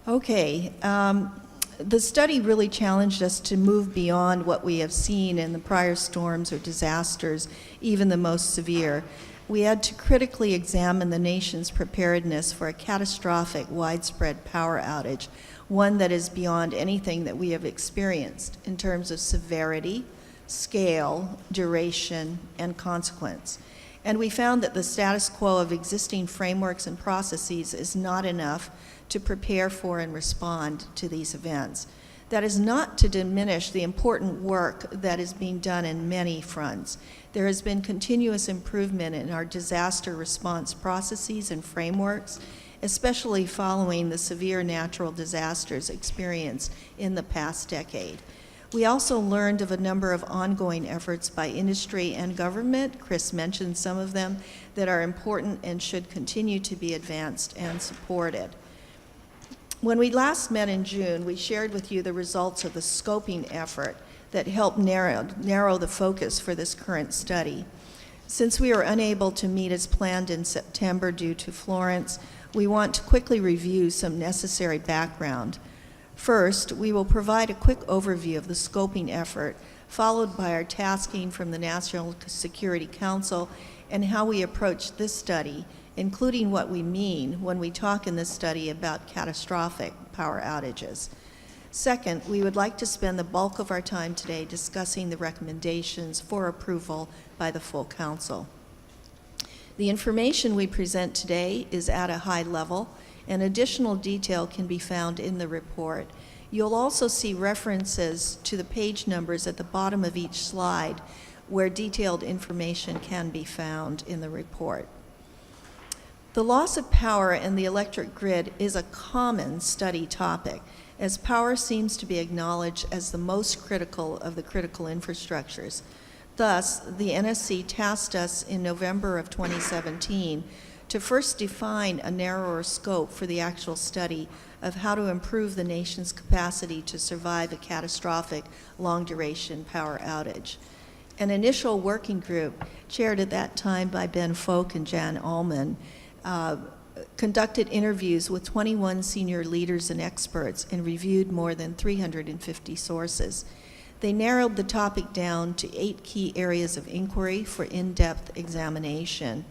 Okay. The study really challenged us to move beyond what we have seen in the prior storms or disasters, even the most severe. We had to critically examine the nation's preparedness for a catastrophic, widespread power outage, one that is beyond anything that we have experienced in terms of severity, scale, duration, and consequence. And we found that the status quo of existing frameworks and processes is not enough to prepare for and respond to these events. That is not to diminish the important work that is being done in many fronts. There has been continuous improvement in our disaster response processes and frameworks, especially following the severe natural disasters experienced in the past decade. We also learned of a number of ongoing efforts by industry and government, Chris mentioned some of them, that are important and should continue to be advanced and supported. When we last met in June, we shared with you the results of the scoping effort that helped narrow the focus for this current study. Since we were unable to meet as planned in September due to Florence, we want to quickly review some necessary background. First, we will provide a quick overview of the scoping effort, followed by our tasking from the National Security Council and how we approach this study, including what we mean when we talk in this study about catastrophic power outages. Second, we would like to spend the bulk of our time today discussing the recommendations for approval by the full council. The information we present today is at a high level, and additional detail can be found in the report. You'll also see references to the page numbers at the bottom of each slide where detailed information can be found in the report. The loss of power in the electric grid is a common study topic, as power seems to be acknowledged as the most critical of the critical infrastructures. Thus, the NSC tasked us in November of 2017 to first define a narrower scope for the actual study of how to improve the nation's capacity to survive a catastrophic, long-duration power outage. An initial working group, chaired at that time by Ben Folk and Jan Allman, conducted interviews with 21 senior leaders and experts and reviewed more than 350 sources. They narrowed the topic down to 8 key areas of inquiry for in-depth examination.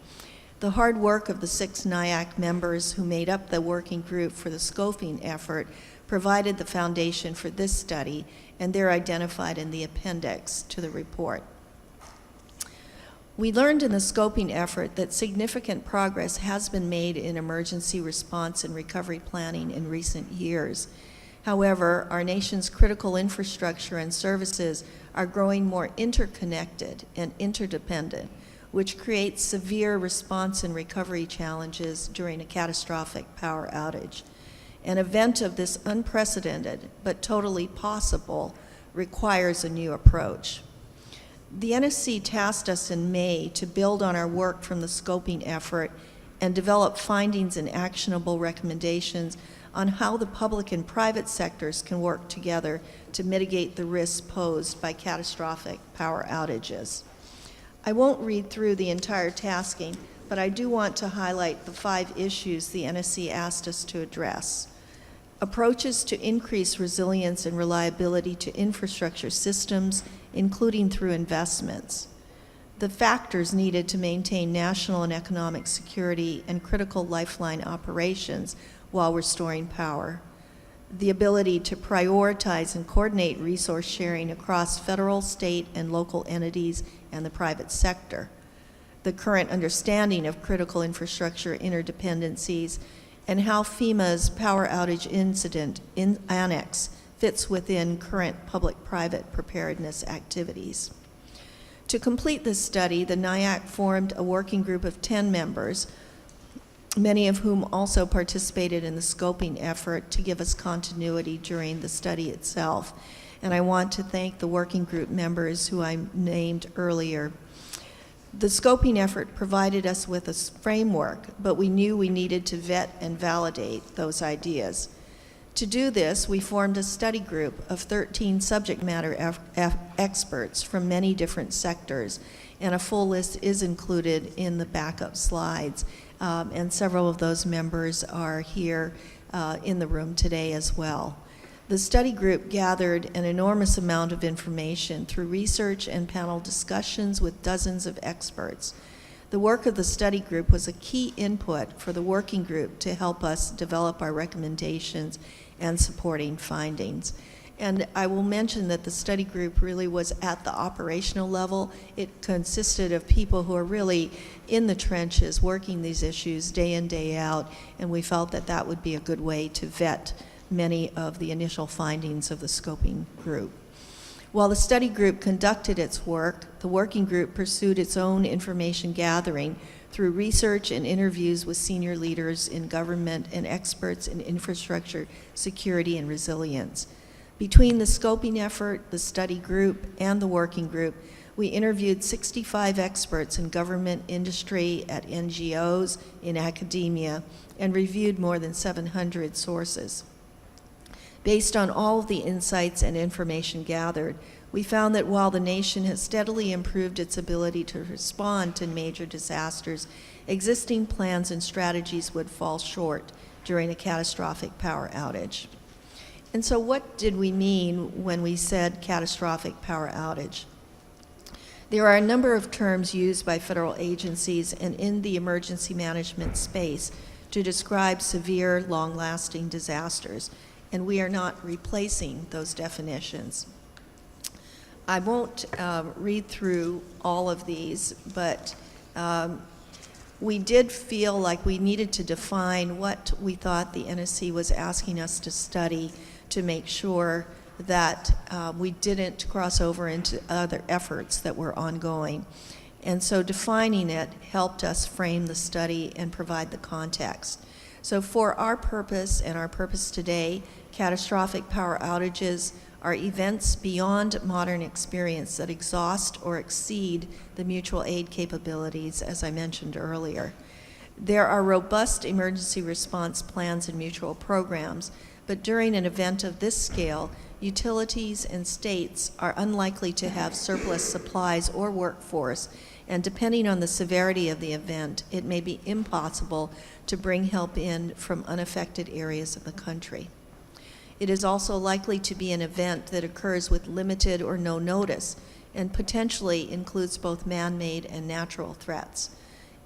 The hard work of the 6 NIAC members who made up the working group for the scoping effort provided the foundation for this study, and they're identified in the appendix to the report. We learned in the scoping effort that significant progress has been made in emergency response and recovery planning in recent years. However, our nation's critical infrastructure and services are growing more interconnected and interdependent, which creates severe response and recovery challenges during a catastrophic power outage. An event of this unprecedented but totally possible requires a new approach. The NSC tasked us in May to build on our work from the scoping effort and develop findings and actionable recommendations on how the public and private sectors can work together to mitigate the risks posed by catastrophic power outages. I won't read through the entire tasking, but I do want to highlight the 5 issues the NSC asked us to address. Approaches to increase resilience and reliability to infrastructure systems, including through investments. The factors needed to maintain national and economic security and critical lifeline operations while restoring power. The ability to prioritize and coordinate resource sharing across federal, state, and local entities and the private sector. The current understanding of critical infrastructure interdependencies and how FEMA's power outage incident annex fits within current public-private preparedness activities. To complete this study, the NIAC formed a working group of 10 members, many of whom also participated in the scoping effort to give us continuity during the study itself. And I want to thank the working group members who I named earlier. The scoping effort provided us with a framework, but we knew we needed to vet and validate those ideas. To do this, we formed a study group of 13 subject matter experts from many different sectors, and a full list is included in the backup slides, and several of those members are here in the room today as well. The study group gathered an enormous amount of information through research and panel discussions with dozens of experts. The work of the study group was a key input for the working group to help us develop our recommendations and supporting findings. And I will mention that the study group really was at the operational level. It consisted of people who are really in the trenches working these issues day in, day out, and we felt that that would be a good way to vet many of the initial findings of the scoping group. While the study group conducted its work, the working group pursued its own information gathering through research and interviews with senior leaders in government and experts in infrastructure, security, and resilience. Between the scoping effort, the study group, and the working group, we interviewed 65 experts in government, industry, at NGOs, in academia, and reviewed more than 700 sources. Based on all of the insights and information gathered, we found that while the nation has steadily improved its ability to respond to major disasters, existing plans and strategies would fall short during a catastrophic power outage. And so what did we mean when we said catastrophic power outage? There are a number of terms used by federal agencies and in the emergency management space to describe severe, long-lasting disasters, and we are not replacing those definitions. I won't read through all of these, but we did feel like we needed to define what we thought the NSC was asking us to study to make sure that we didn't cross over into other efforts that were ongoing. And so defining it helped us frame the study and provide the context. So for our purpose and our purpose today, catastrophic power outages are events beyond modern experience that exhaust or exceed the mutual aid capabilities, as I mentioned earlier. There are robust emergency response plans and mutual programs, but during an event of this scale, utilities and states are unlikely to have surplus supplies or workforce, and depending on the severity of the event, it may be impossible to bring help in from unaffected areas of the country. It is also likely to be an event that occurs with limited or no notice and potentially includes both man-made and natural threats.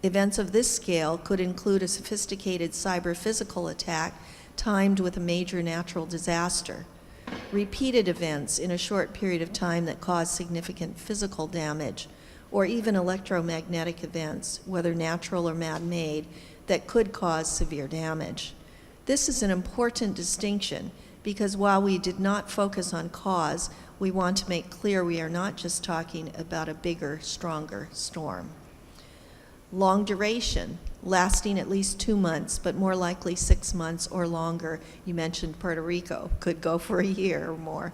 Events of this scale could include a sophisticated cyber-physical attack timed with a major natural disaster, repeated events in a short period of time that cause significant physical damage, or even electromagnetic events, whether natural or man-made, that could cause severe damage. This is an important distinction because while we did not focus on cause, we want to make clear we are not just talking about a bigger, stronger storm. Long duration, lasting at least 2 months, but more likely 6 months or longer. You mentioned Puerto Rico, could go for a year or more.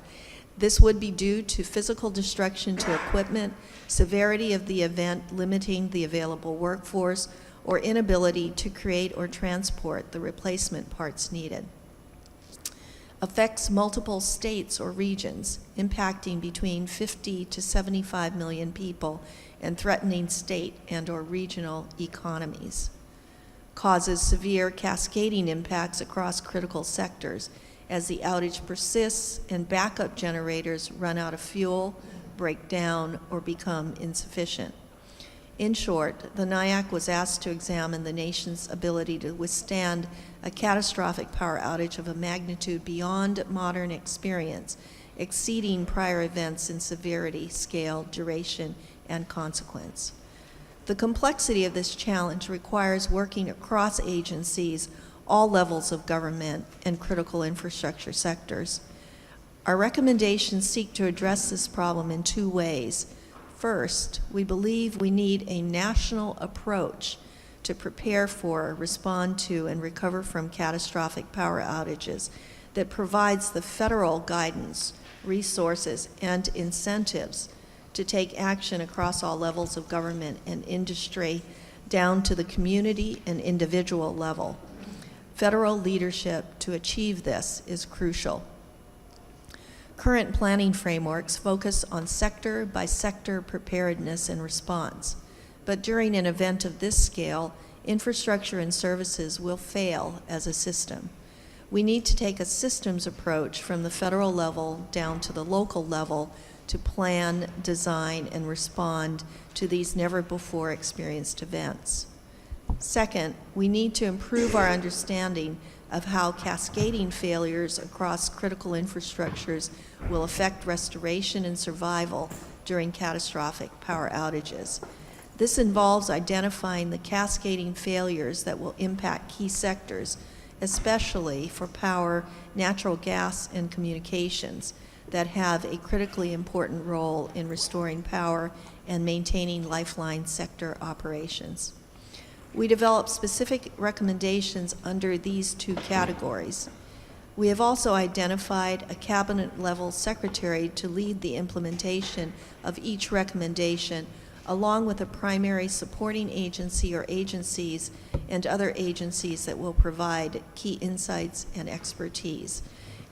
This would be due to physical destruction to equipment, severity of the event limiting the available workforce, or inability to create or transport the replacement parts needed. Affects multiple states or regions, impacting between 50 to 75 million people and threatening state and or regional economies. Causes severe cascading impacts across critical sectors as the outage persists and backup generators run out of fuel, break down, or become insufficient. In short, the NIAC was asked to examine the nation's ability to withstand a catastrophic power outage of a magnitude beyond modern experience, exceeding prior events in severity, scale, duration, and consequence. The complexity of this challenge requires working across agencies, all levels of government, and critical infrastructure sectors. Our recommendations seek to address this problem in 2 ways. First, we believe we need a national approach to prepare for, respond to, and recover from catastrophic power outages that provides the federal guidance, resources, and incentives to take action across all levels of government and industry down to the community and individual level. Federal leadership to achieve this is crucial. Current planning frameworks focus on sector-by-sector preparedness and response, but during an event of this scale, infrastructure and services will fail as a system. We need to take a systems approach from the federal level down to the local level to plan, design, and respond to these never-before experienced events. Second, we need to improve our understanding of how cascading failures across critical infrastructures will affect restoration and survival during catastrophic power outages. This involves identifying the cascading failures that will impact key sectors, especially for power, natural gas, and communications that have a critically important role in restoring power and maintaining lifeline sector operations. We developed specific recommendations under these two categories. We have also identified a cabinet-level secretary to lead the implementation of each recommendation, along with a primary supporting agency or agencies and other agencies that will provide key insights and expertise.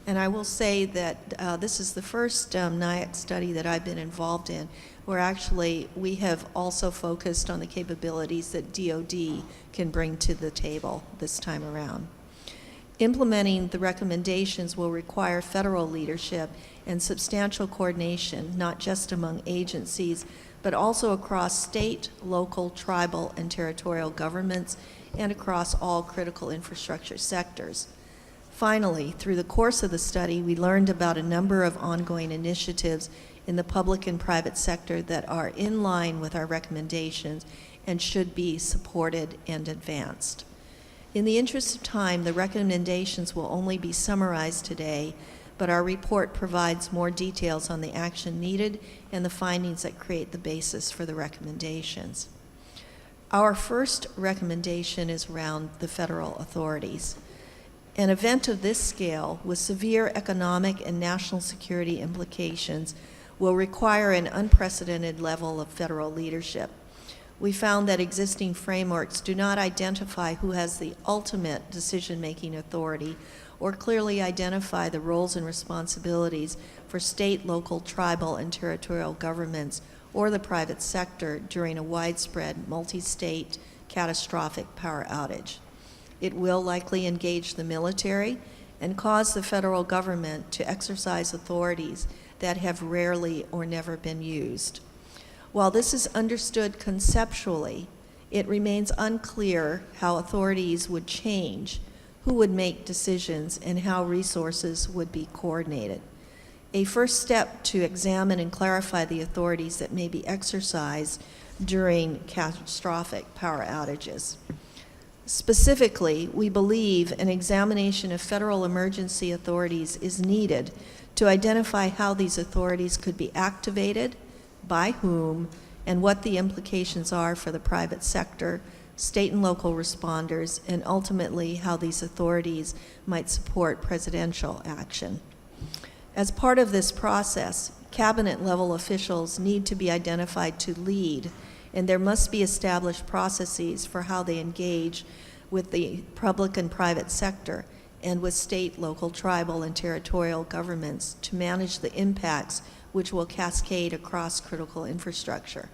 And I will say that this is the first NIAC study that I've been involved in where actually we have also focused on the capabilities that DoD can bring to the table this time around. Implementing the recommendations will require federal leadership and substantial coordination, not just among agencies, but also across state, local, tribal, and territorial governments, and across all critical infrastructure sectors. Finally, through the course of the study, we learned about a number of ongoing initiatives in the public and private sector that are in line with our recommendations and should be supported and advanced. In the interest of time, the recommendations will only be summarized today, but our report provides more details on the action needed and the findings that create the basis for the recommendations. Our first recommendation is around the federal authorities. An event of this scale, with severe economic and national security implications, will require an unprecedented level of federal leadership. We found that existing frameworks do not identify who has the ultimate decision-making authority or clearly identify the roles and responsibilities for state, local, tribal, and territorial governments or the private sector during a widespread, multi-state, catastrophic power outage. It will likely engage the military and cause the federal government to exercise authorities that have rarely or never been used. While this is understood conceptually, it remains unclear how authorities would change, who would make decisions, and how resources would be coordinated. A first step to examine and clarify the authorities that may be exercised during catastrophic power outages. Specifically, we believe an examination of federal emergency authorities is needed to identify how these authorities could be activated, by whom, and what the implications are for the private sector, state and local responders, and ultimately how these authorities might support presidential action. As part of this process, cabinet-level officials need to be identified to lead, and there must be established processes for how they engage with the public and private sector and with state, local, tribal, and territorial governments to manage the impacts which will cascade across critical infrastructure.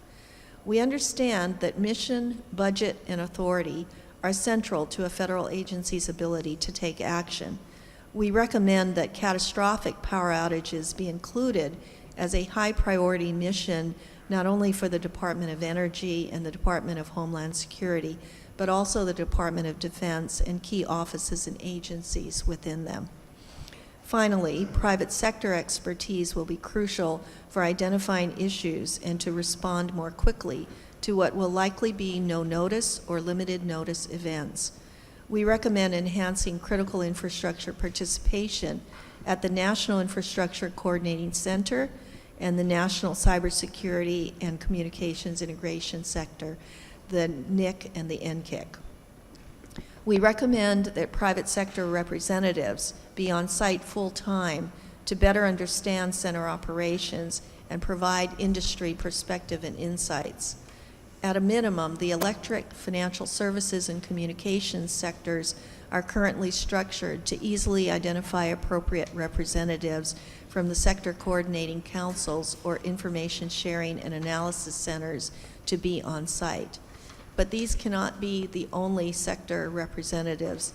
We understand that mission, budget, and authority are central to a federal agency's ability to take action. We recommend that catastrophic power outages be included as a high-priority mission not only for the Department of Energy and the Department of Homeland Security, but also the Department of Defense and key offices and agencies within them. Finally, private sector expertise will be crucial for identifying issues and to respond more quickly to what will likely be no-notice or limited-notice events. We recommend enhancing critical infrastructure participation at the National Infrastructure Coordinating Center and the National Cybersecurity and Communications Integration Sector, the NIC and the NCIC. We recommend that private sector representatives be on site full-time to better understand center operations and provide industry perspective and insights. At a minimum, the electric, financial services, and communications sectors are currently structured to easily identify appropriate representatives from the sector coordinating councils or information sharing and analysis centers to be on site. But these cannot be the only sector representatives.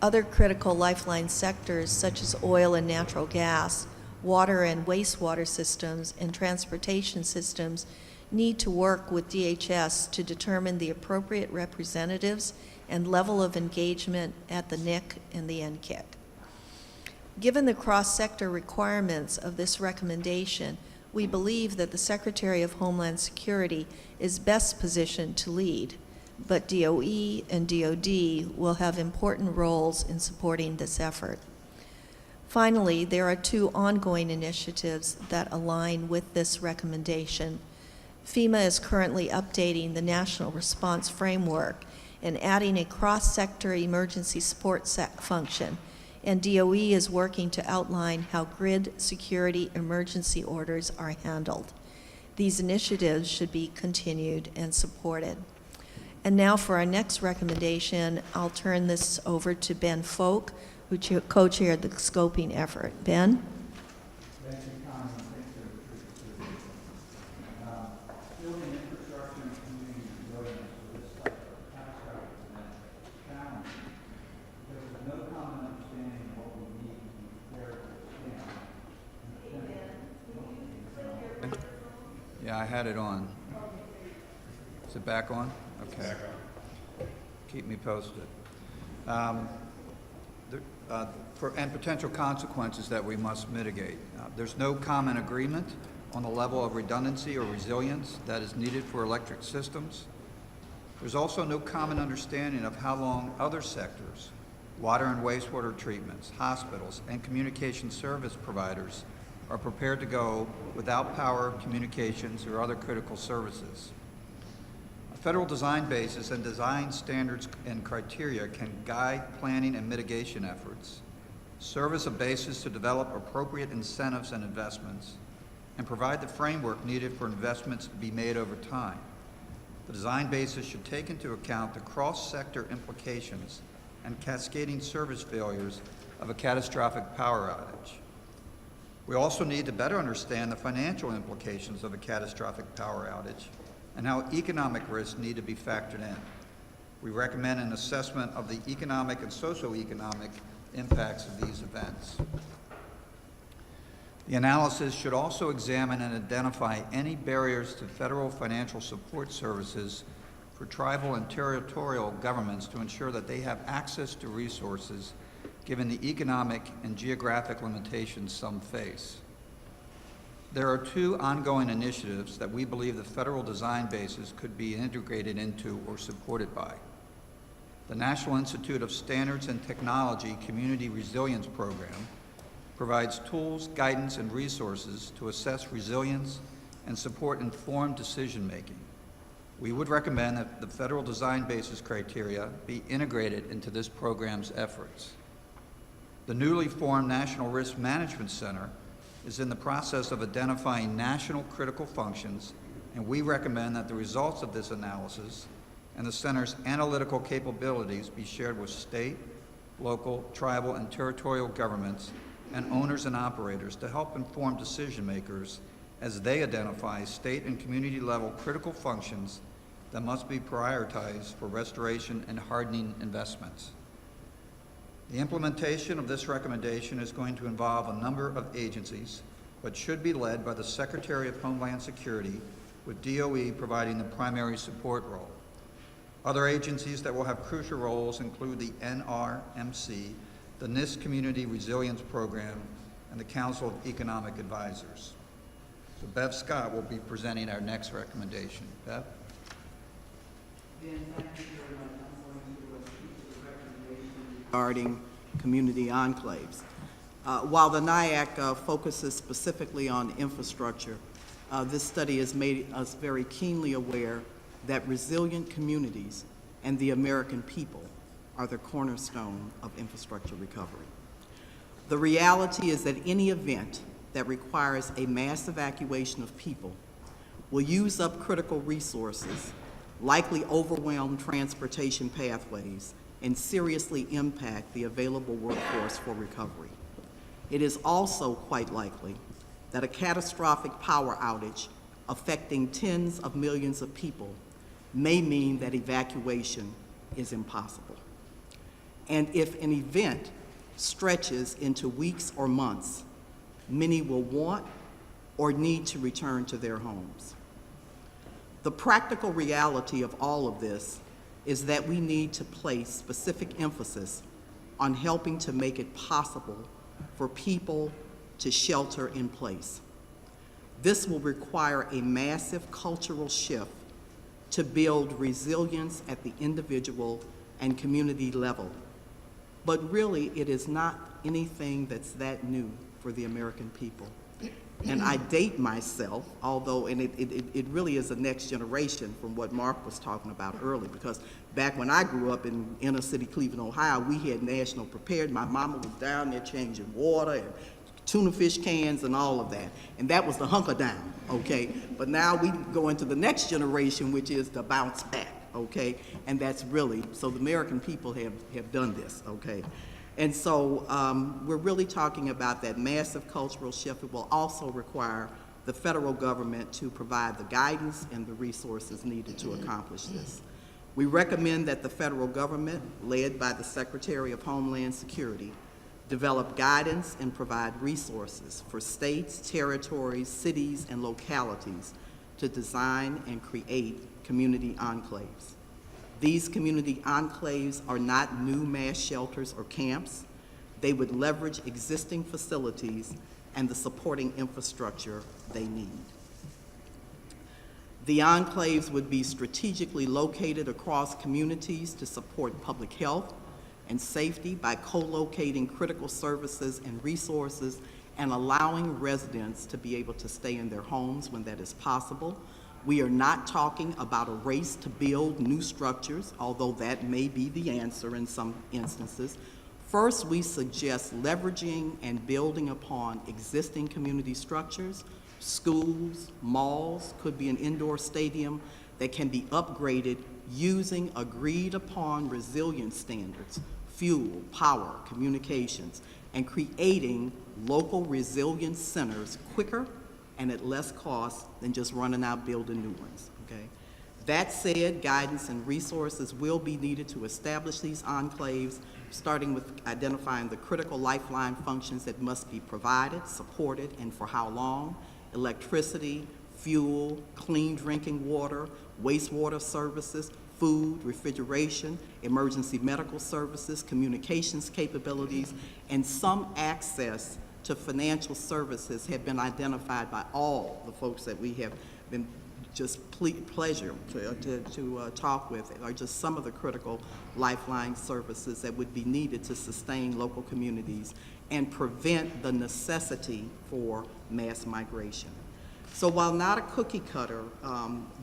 Other critical lifeline sectors such as oil and natural gas, water and wastewater systems, and transportation systems need to work with DHS to determine the appropriate representatives and level of engagement at the NIC and the NCIC. Given the cross-sector requirements of this recommendation, we believe that the Secretary of Homeland Security is best positioned to lead, but DOE and DOD will have important roles in supporting this effort. Finally, there are two ongoing initiatives that align with this recommendation. FEMA is currently updating the National Response Framework and adding a cross-sector emergency support function, and DOE is working to outline how grid security emergency orders are handled. These initiatives should be continued and supported. And now for our next recommendation, I'll turn this over to Ben Folk, who co-chaired the scoping effort. Ben? Thank you, Connie. Thanks for the building infrastructure and community resilience for this type of catastrophic event is a challenge because there's no common understanding of what we need to be prepared to withstand. Yeah, I had it on. Is it back on? Okay. Keep me posted. And potential consequences that we must mitigate. There's no common agreement on the level of redundancy or resilience that is needed for electric systems. There's also no common understanding of how long other sectors, water and wastewater treatments, hospitals, and communication service providers are prepared to go without power, communications, or other critical services. Federal design basis and design standards and criteria can guide planning and mitigation efforts, serve as a basis to develop appropriate incentives and investments, and provide the framework needed for investments to be made over time. The design basis should take into account the cross-sector implications and cascading service failures of a catastrophic power outage. We also need to better understand the financial implications of a catastrophic power outage and how economic risks need to be factored in. We recommend an assessment of the economic and socioeconomic impacts of these events. The analysis should also examine and identify any barriers to federal financial support services for tribal and territorial governments to ensure that they have access to resources given the economic and geographic limitations some face. There are two ongoing initiatives that we believe the federal design basis could be integrated into or supported by. The National Institute of Standards and Technology Community Resilience Program provides tools, guidance, and resources to assess resilience and support informed decision-making. We would recommend that the federal design basis criteria be integrated into this program's efforts. The newly formed National Risk Management Center is in the process of identifying national critical functions, and we recommend that the results of this analysis and the center's analytical capabilities be shared with state, local, tribal, and territorial governments and owners and operators to help inform decision makers as they identify state and community level critical functions that must be prioritized for restoration and hardening investments. The implementation of this recommendation is going to involve a number of agencies, but should be led by the Secretary of Homeland Security, with DOE providing the primary support role. Other agencies that will have crucial roles include the NRMC, the NIST Community Resilience Program, and the Council of Economic Advisors. So Bev Scott will be presenting our next recommendation. Bev? Ben, thank you very much. I'm going to speak to the recommendation regarding community enclaves. While the NIAC focuses specifically on infrastructure, this study has made us very keenly aware that resilient communities and the American people are the cornerstone of infrastructure recovery. The reality is that any event that requires a mass evacuation of people will use up critical resources, likely overwhelm transportation pathways, and seriously impact the available workforce for recovery. It is also quite likely that a catastrophic power outage affecting tens of millions of people may mean that evacuation is impossible. And if an event stretches into weeks or months, many will want or need to return to their homes. The practical reality of all of this is that we need to place specific emphasis on helping to make it possible for people to shelter in place. This will require a massive cultural shift to build resilience at the individual and community level. But really, it is not anything that's that new for the American people. And I date myself, although, and it really is the next generation from what Mark was talking about earlier, because back when I grew up in inner city Cleveland, Ohio, we had National Prepared. My mama was down there changing water and tuna fish cans and all of that. And that was the hunker down, okay? But now we go into the next generation, which is the bounce back, okay? And that's really, so the American people have done this, okay? And so we're really talking about that massive cultural shift. It will also require the federal government to provide the guidance and the resources needed to accomplish this. We recommend that the federal government, led by the Secretary of Homeland Security, develop guidance and provide resources for states, territories, cities, and localities to design and create community enclaves. These community enclaves are not new mass shelters or camps. They would leverage existing facilities and the supporting infrastructure they need. The enclaves would be strategically located across communities to support public health and safety by co-locating critical services and resources and allowing residents to be able to stay in their homes when that is possible. We are not talking about a race to build new structures, although that may be the answer in some instances. First, we suggest leveraging and building upon existing community structures. Schools, malls, could be an indoor stadium that can be upgraded using agreed upon resilience standards, fuel, power, communications, and creating local resilience centers quicker and at less cost than just running out building new ones, okay? That said, guidance and resources will be needed to establish these enclaves, starting with identifying the critical lifeline functions that must be provided, supported, and for how long: electricity, fuel, clean drinking water, wastewater services, food, refrigeration, emergency medical services, communications capabilities, and some access to financial services have been identified by all the folks that we have been just pleasure to talk with, are just some of the critical lifeline services that would be needed to sustain local communities and prevent the necessity for mass migration. So while not a cookie cutter,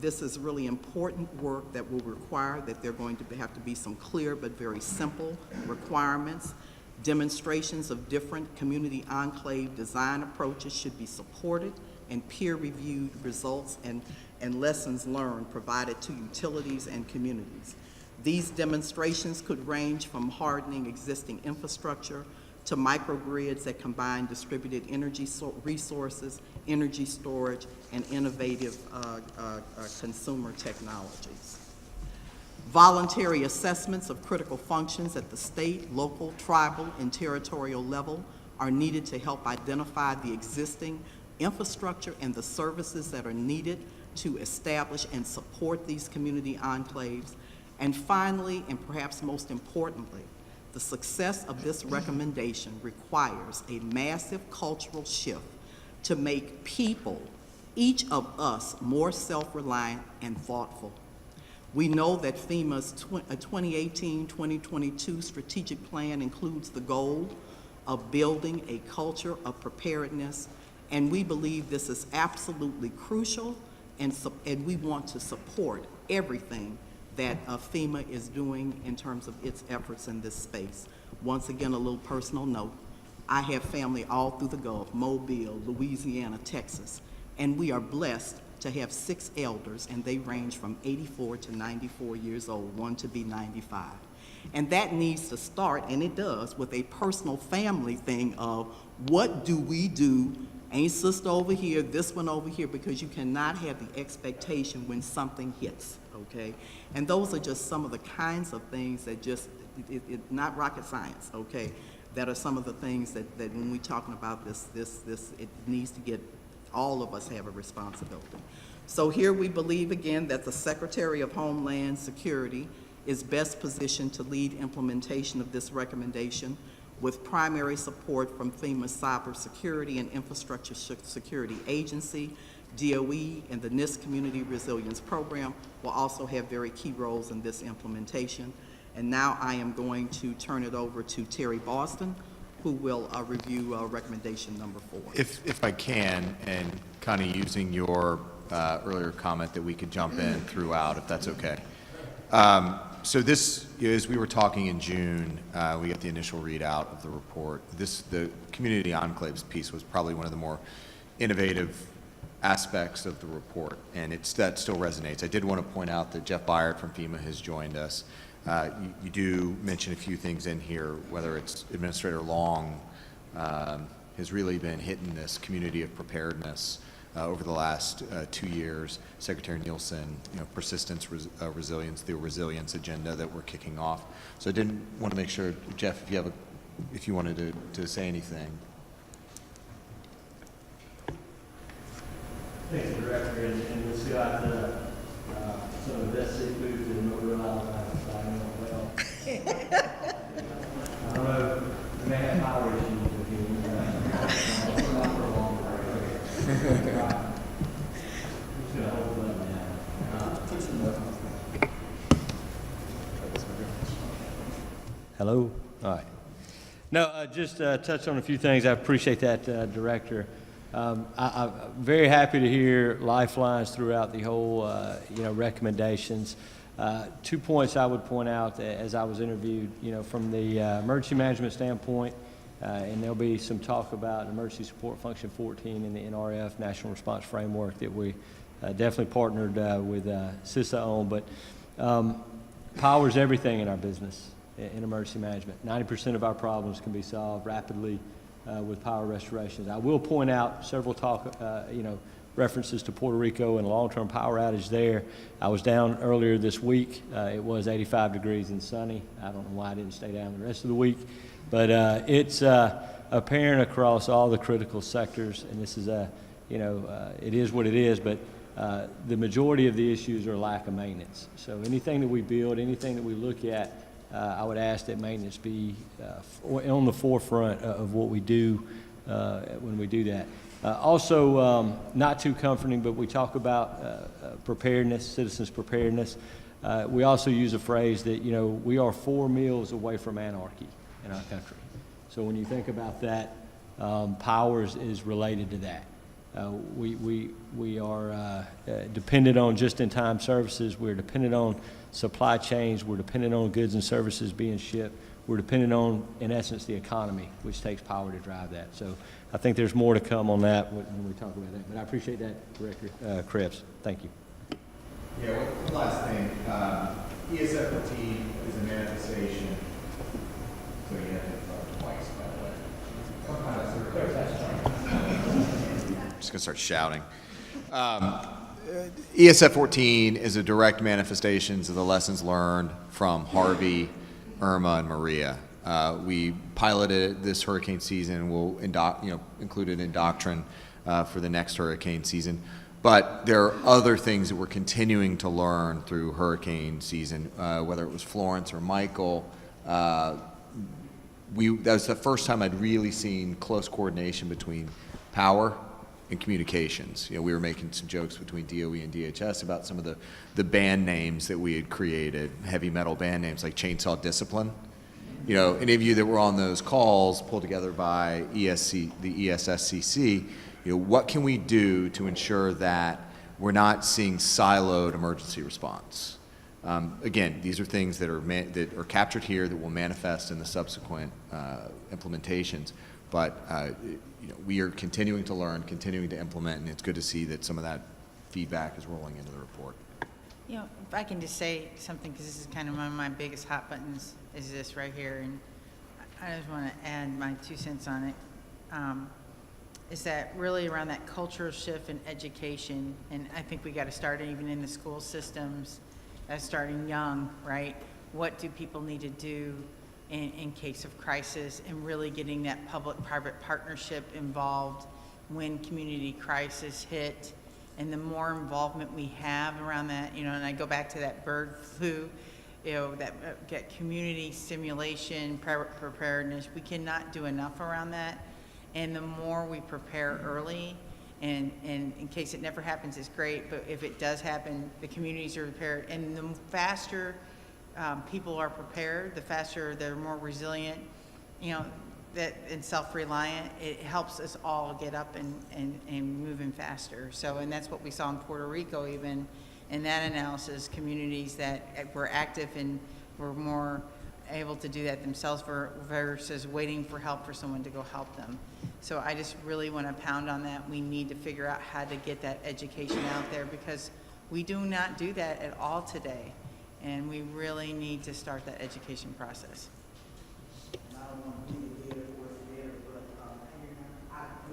this is really important work that will require that there are going to have to be some clear but very simple requirements. Demonstrations of different community enclave design approaches should be supported, and peer-reviewed results and lessons learned provided to utilities and communities. These demonstrations could range from hardening existing infrastructure to microgrids that combine distributed energy resources, energy storage, and innovative consumer technologies. Voluntary assessments of critical functions at the state, local, tribal, and territorial level are needed to help identify the existing infrastructure and the services that are needed to establish and support these community enclaves. And finally, and perhaps most importantly, the success of this recommendation requires a massive cultural shift to make people, each of us, more self-reliant and thoughtful. We know that FEMA's 2018-2022 strategic plan includes the goal of building a culture of preparedness, and we believe this is absolutely crucial, and we want to support everything that FEMA is doing in terms of its efforts in this space. Once again, a little personal note. I have family all through the Gulf, Mobile, Louisiana, Texas, and we are blessed to have 6 elders, and they range from 84 to 94 years old, one to be 95. And that needs to start, and it does, with a personal family thing of what do we do? Ain't sister over here, this one over here, because you cannot have the expectation when something hits, okay? And those are just some of the kinds of things that just not rocket science, okay? That are some of the things that when we're talking about this, it needs to get, all of us have a responsibility. So here we believe again that the Secretary of Homeland Security is best positioned to lead implementation of this recommendation with primary support from FEMA Cybersecurity and Infrastructure Security Agency, DOE, and the NIST Community Resilience Program will also have very key roles in this implementation. And now I am going to turn it over to Terry Boston, who will review recommendation number 4. If I can, and kind of using your earlier comment that we could jump in throughout, if that's okay. So this, as we were talking in June, we got the initial readout of the report. The community enclaves piece was probably one of the more innovative aspects of the report, and that still resonates. I did want to point out that Jeff Byard from FEMA has joined us. You do mention a few things in here, whether it's Administrator Long has really been hitting this community of preparedness over the last 2 years. Secretary Nielsen, persistence, resilience, the resilience agenda that we're kicking off. So I didn't want to make sure, Jeff, if you wanted to say anything. Thanks, Director, and we'll see out some of the best seafood in Northern Ireland. I know well. I don't know, you may have power issues with you. Not for a long time. Just gonna hold it up now. Hello. All right. No, just touch on a few things. I appreciate that, Director. I'm very happy to hear lifelines throughout the whole, recommendations. 2 points I would point out as I was interviewed, from the emergency management standpoint, and there'll be some talk about Emergency Support Function 14 in the NRF National Response Framework that we definitely partnered with CISA on. But power is everything in our business in emergency management. 90% of our problems can be solved rapidly with power restorations. I will point out several references to Puerto Rico and a long-term power outage there. I was down earlier this week. It was 85 degrees and sunny. I don't know why I didn't stay down the rest of the week, but it's apparent across all the critical sectors, and this is it is what it is, but the majority of the issues are lack of maintenance. So anything that we build, anything that we look at, I would ask that maintenance be on the forefront of what we do when we do that. Also, not too comforting, but we talk about preparedness, citizens' preparedness. We also use a phrase that, we are 4 meals away from anarchy in our country. So when you think about that, power is related to that. We are dependent on just-in-time services. We're dependent on supply chains. We're dependent on goods and services being shipped. We're dependent on, in essence, the economy, which takes power to drive that. So I think there's more to come on that when we talk about that. But I appreciate that, Director Krebs. Thank you. Yeah, one last thing. ESF14 is a manifestation. So you have to twice, by the way. I'm just going to start shouting. ESF14 is a direct manifestation of the lessons learned from Harvey, Irma, and Maria. We piloted it this hurricane season. We'll include it in doctrine for the next hurricane season. But there are other things that we're continuing to learn through hurricane season, whether it was Florence or Michael. That was the first time I'd really seen close coordination between power and communications. We were making some jokes between DOE and DHS about some of the band names that we had created, heavy metal band names like Chainsaw Discipline. Any of you that were on those calls pulled together by the ESSCC, what can we do to ensure that we're not seeing siloed emergency response? Again, these are things that are captured here that will manifest in the subsequent implementations, but we are continuing to learn, continuing to implement, and it's good to see that some of that feedback is rolling into the report. If I can just say something, because this is kind of one of my biggest hot buttons, is this right here, and I just want to add my 2 cents on it, is that really around that cultural shift in education, and I think we got to start even in the school systems, starting young, right? what do people need to do in case of crisis, and really getting that public-private partnership involved when community crisis hit. And the more involvement we have around that, you know, and I go back to that bird flu, you know, that get community stimulation, preparedness, we cannot do enough around that. And the more we prepare early, and in case it never happens, it's great, but if it does happen, the communities are prepared. And the faster people are prepared, the faster they're more resilient, you know, and self-reliant, it helps us all get up and moving faster. So, and that's what we saw in Puerto Rico even, in that analysis, communities that were active and were more able to do that themselves versus waiting for help for someone to go help them. So I just really want to pound on that. We need to figure out how to get that education out there, because we do not do that at all today. And we really need to start that education process.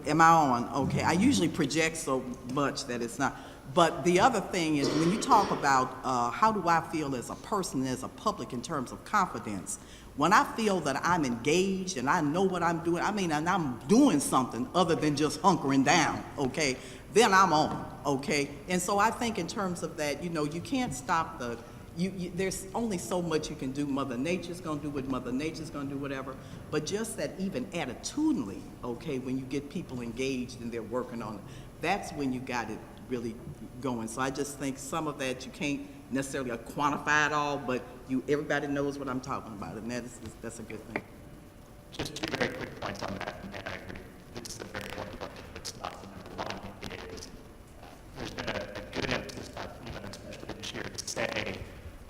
Am I on? Okay. I usually project so much that it's not. But the other thing is, when you talk about how do I feel as a person, as a public, in terms of confidence, when I feel that I'm engaged and I know what I'm doing, I mean, and I'm doing something other than just hunkering down, okay, then I'm on, okay? And so I think in terms of that, you know, you can't stop the, there's only so much you can do. Mother Nature's gonna do what Mother Nature's gonna do, whatever. But just that even attitudinally, okay, when you get people engaged and they're working on it, that's when you got it really going. So I just think some of that you can't necessarily quantify it all, but everybody knows what I'm talking about, and that's a good thing. Just two very quick points on that, and I agree. This is a very important point, but it's not the number one. Is there's been a good emphasis, especially this year, to say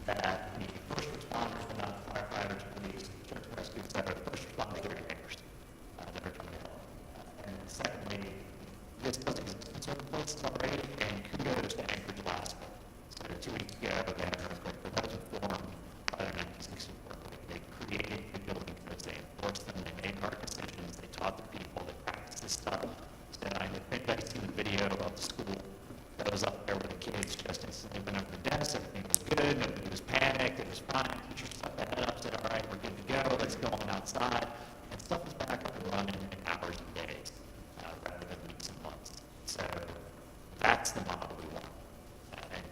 that the first responders, but not firefighters, police, search and rescue, et cetera, the first responders are your neighbors that are coming to help. And secondly, this doesn't exist in certain places already, and kudos to Anchorage, Alaska. So 2 weeks ago, they had an earthquake, but that was informed by their 1960 earthquake. They created the building codes, they enforced them, they made hard decisions, they taught the people, they practiced this stuff. So I think I've seen the video of the school that was up there with the kids just instantly went over the desk, everything was good, nobody was panicked, it was fine. Teacher stuck their head up, said, all right, we're good to go, let's go on outside. And stuff was back up and running in hours and days, rather than weeks and months. So that's the model we want.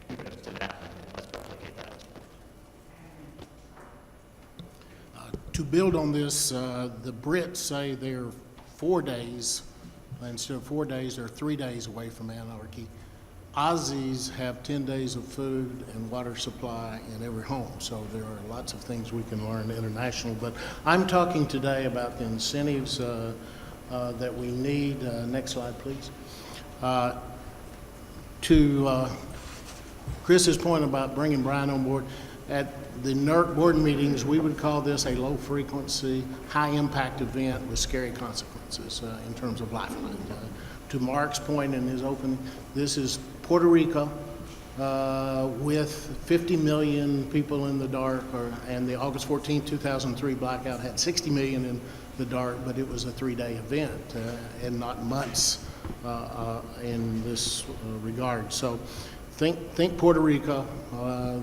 And kudos to that, and let's replicate that as well. To build on this, the Brits say they're 4 days, instead of 4 days, they're 3 days away from anarchy. Aussies have 10 days of food and water supply in every home, so there are lots of things we can learn international. But I'm talking today about the incentives that we need. Next slide, please. To Chris's point about bringing Brian on board, at the NERC board meetings, we would call this a low-frequency, high-impact event with scary consequences in terms of Lifeline. To Mark's point in his opening, this is Puerto Rico with 50 million people in the dark, and the August 14, 2003 blackout had 60 million in the dark, but it was a 3-day event and not months in this regard. So think Puerto Rico,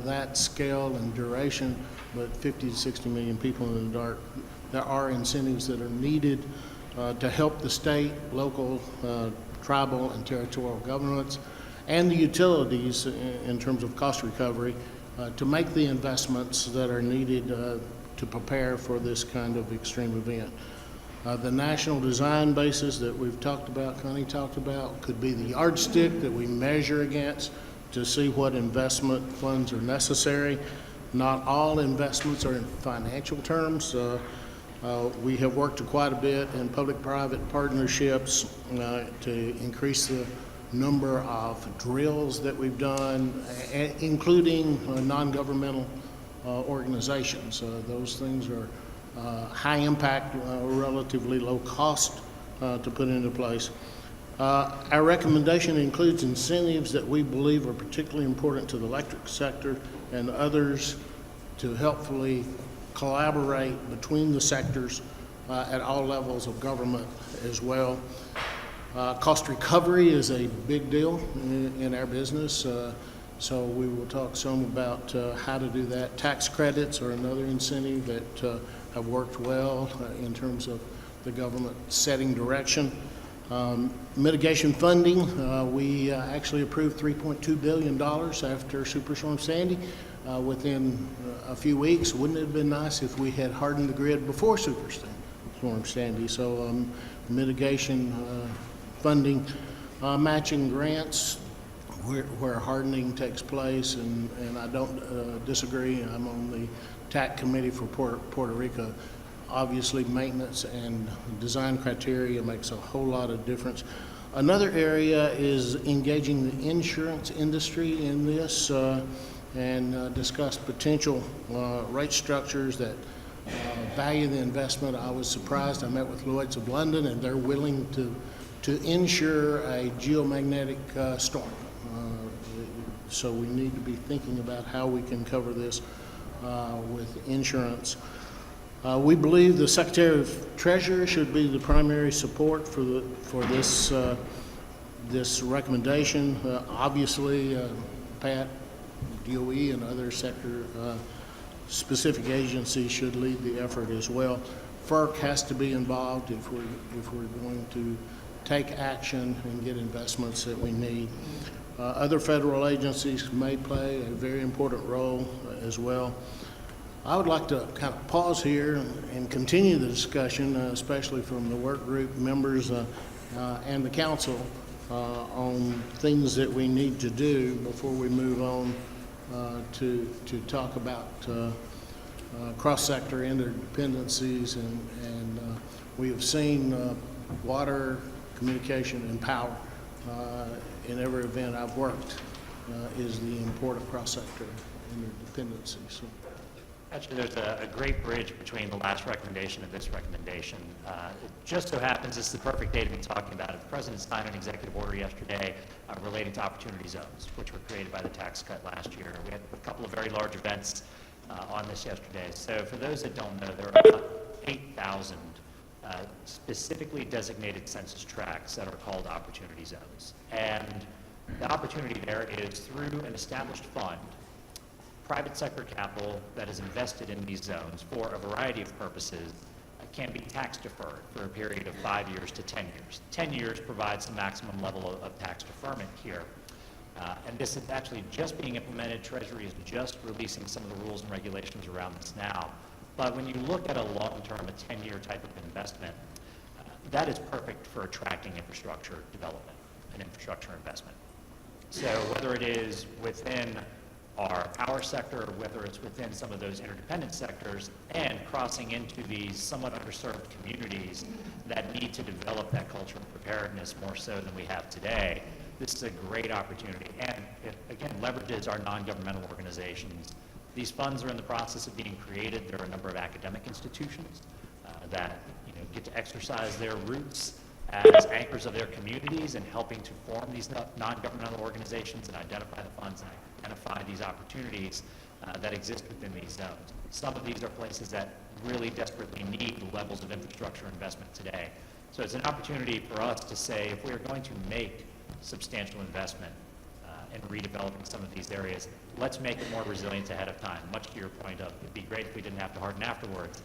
that scale and duration, but 50 to 60 million people in the dark. There are incentives that are needed to help the state, local, tribal, and territorial governments and the utilities in terms of cost recovery to make the investments that are needed to prepare for this kind of extreme event. The national design basis that we've talked about, Connie talked about, could be the yardstick that we measure against to see what investment funds are necessary. Not all investments are in financial terms. We have worked quite a bit in public-private partnerships to increase the number of drills that we've done, including non-governmental organizations. Those things are high impact, relatively low cost to put into place. Our recommendation includes incentives that we believe are particularly important to the electric sector and others to helpfully collaborate between the sectors at all levels of government as well. Cost recovery is a big deal in our business. So we will talk some about how to do that. Tax credits are another incentive that have worked well in terms of the government setting direction. Mitigation funding, we actually approved $3.2 billion after Superstorm Sandy within a few weeks. Wouldn't it have been nice if we had hardened the grid before Superstorm Sandy? So mitigation funding, matching grants where hardening takes place, and I don't disagree. I'm on the TAC committee for Puerto Rico. Obviously, maintenance and design criteria makes a whole lot of difference. Another area is engaging the insurance industry in this and discuss potential rate structures that value the investment. I was surprised. I met with Lloyd's of London, and they're willing to insure a geomagnetic storm. So we need to be thinking about how we can cover this with insurance. We believe the Secretary of Treasury should be the primary support for this this recommendation. Obviously, Pat, DOE, and other sector specific agencies should lead the effort as well. FERC has to be involved if we're going to take action and get investments that we need. Other federal agencies may play a very important role as well. I would like to kind of pause here and continue the discussion, especially from the work group members and the council, on things that we need to do before we move on to talk about cross-sector interdependencies. And we have seen water, communication, and power in every event I've worked is the important cross-sector interdependency. So. Actually, there's a great bridge between the last recommendation and this recommendation. It just so happens this is the perfect day to be talking about it. The President signed an executive order yesterday relating to opportunity zones, which were created by the tax cut last year. We had a couple of very large events on this yesterday. So for those that don't know, there are about 8,000 specifically designated census tracts that are called opportunity zones. And the opportunity there is through an established fund, private sector capital that is invested in these zones for a variety of purposes can be tax deferred for a period of 5 years to 10 years. 10 years provides the maximum level of tax deferment here. And this is actually just being implemented. Treasury is just releasing some of the rules and regulations around this now. But when you look at a long-term, a 10-year type of investment, that is perfect for attracting infrastructure development and infrastructure investment. So whether it is within our power sector, or whether it's within some of those interdependent sectors, and crossing into these somewhat underserved communities that need to develop that culture of preparedness more so than we have today, this is a great opportunity. And it, again, leverages our non-governmental organizations. These funds are in the process of being created. There are a number of academic institutions that get to exercise their roots as anchors of their communities and helping to form these non-governmental organizations and identify the funds and identify these opportunities that exist within these zones. Some of these are places that really desperately need the levels of infrastructure investment today. So it's an opportunity for us to say, if we're going to make substantial investment in redeveloping some of these areas, let's make it more resilient ahead of time. Much to your point of, it'd be great if we didn't have to harden afterwards.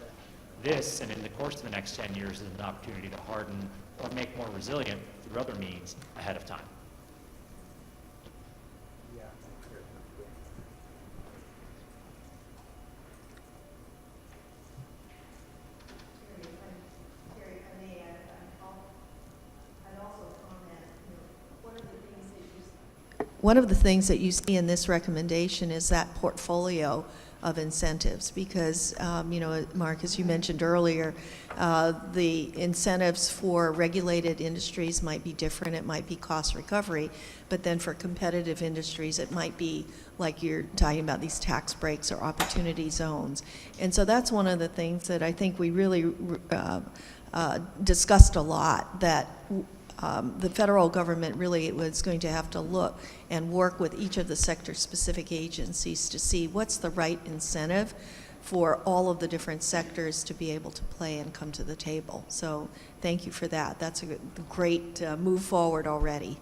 This, and in the course of the next 10 years, is an opportunity to harden or make more resilient through other means ahead of time. One of the things that you see in this recommendation is that portfolio of incentives, because, Mark, as you mentioned earlier, the incentives for regulated industries might be different. It might be cost recovery, but then for competitive industries, it might be like you're talking about these tax breaks or opportunity zones. And so that's one of the things that I think we really discussed a lot, that the federal government really was going to have to look and work with each of the sector-specific agencies to see what's the right incentive for all of the different sectors to be able to play and come to the table. So thank you for that. That's a great move forward already.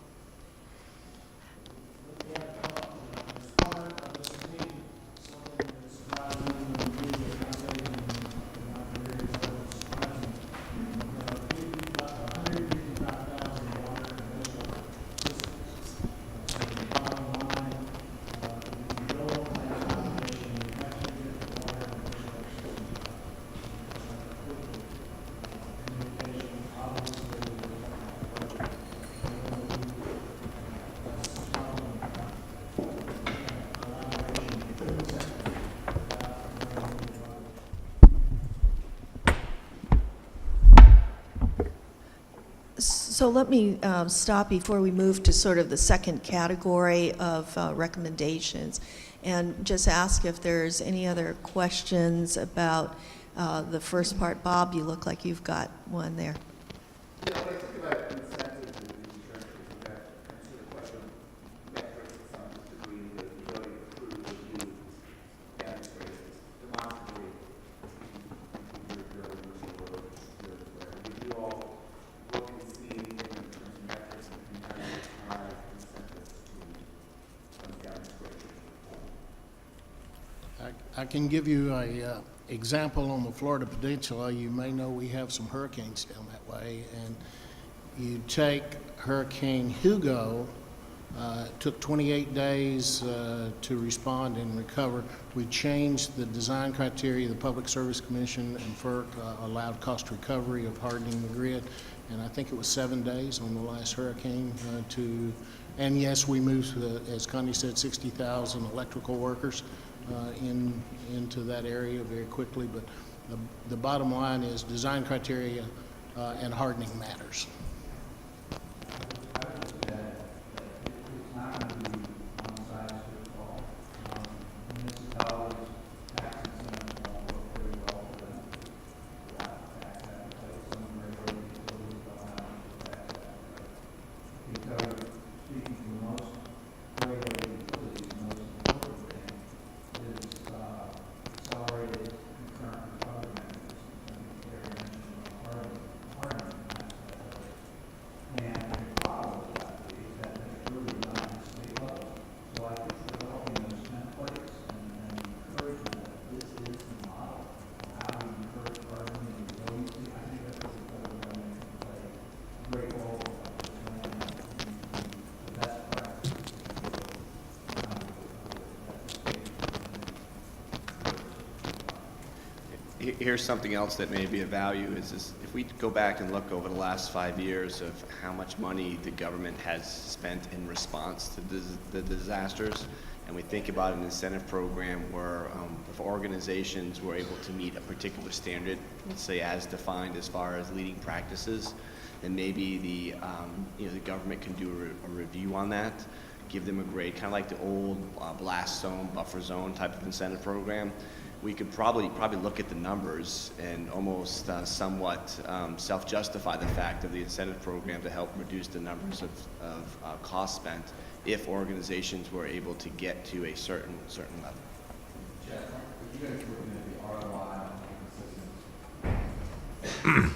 So let me stop before we move to sort of the second category of recommendations and just ask if there's any other questions about the first part. Bob, you look like you've got one there. Yeah, when I think about incentives in these structures, you have sort of question metrics to some degree, the ability to prove review demonstrates demonstrably you do all look and see in terms of metrics and compare high incentives to some demonstration. I can give you a example on the Florida Peninsula. You may know we have some hurricanes down that way, and you take Hurricane Hugo, it took 28 days to respond and recover. We changed the design criteria. The Public Service Commission and FERC allowed cost recovery of hardening the grid, and I think it was 7 days on the last hurricane and yes, we moved, as Connie said, 60,000 electrical workers into that area very quickly, but the bottom line is design criteria and hardening matters. Here's something else that may be of value is if we go back and look over the last 5 years of how much money the government has spent in response to the disasters, and we think about an incentive program where if organizations were able to meet a particular standard, let's say as defined as far as leading practices, then maybe the government can do a review on that, give them a grade, kind of like the old blast zone, buffer zone type of incentive program. We could probably look at the numbers and almost somewhat self-justify the fact of the incentive program to help reduce the numbers of cost spent if organizations were able to get to a certain level. Jeff, are you guys looking at the ROI on assistance?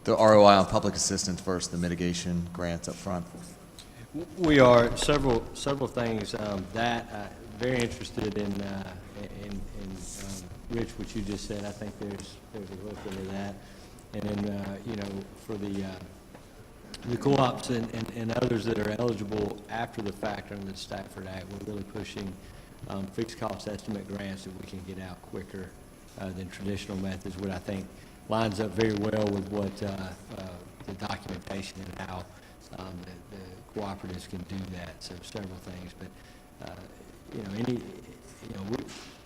The ROI on public assistance versus the mitigation grants up front. We are several things that very interested in Rich, what you just said. I think there's a look into that, and then for the co-ops and others that are eligible after the fact under the Stafford Act, we're really pushing fixed cost estimate grants that we can get out quicker than traditional methods, which I think lines up very well with what the documentation and how the cooperatives can do that. So several things, but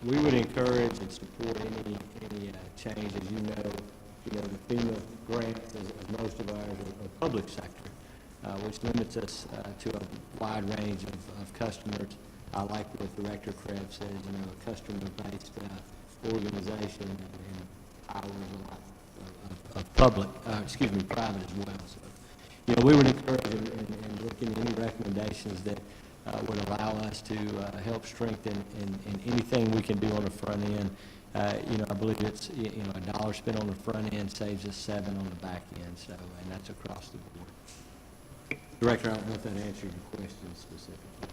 we would encourage and support any change. As you know, the FEMA grants, as most of ours are public sector, which limits us to a wide range of customers. I like what Director Krebs says, a customer-based organization, and ours a lot of private as well. So, we would encourage and look into any recommendations that would allow us to help strengthen in anything we can do on the front end. I believe it's, $1 spent on the front end saves us $7 on the back end, so, and that's across the board. Director, I don't know if that answered your question specifically.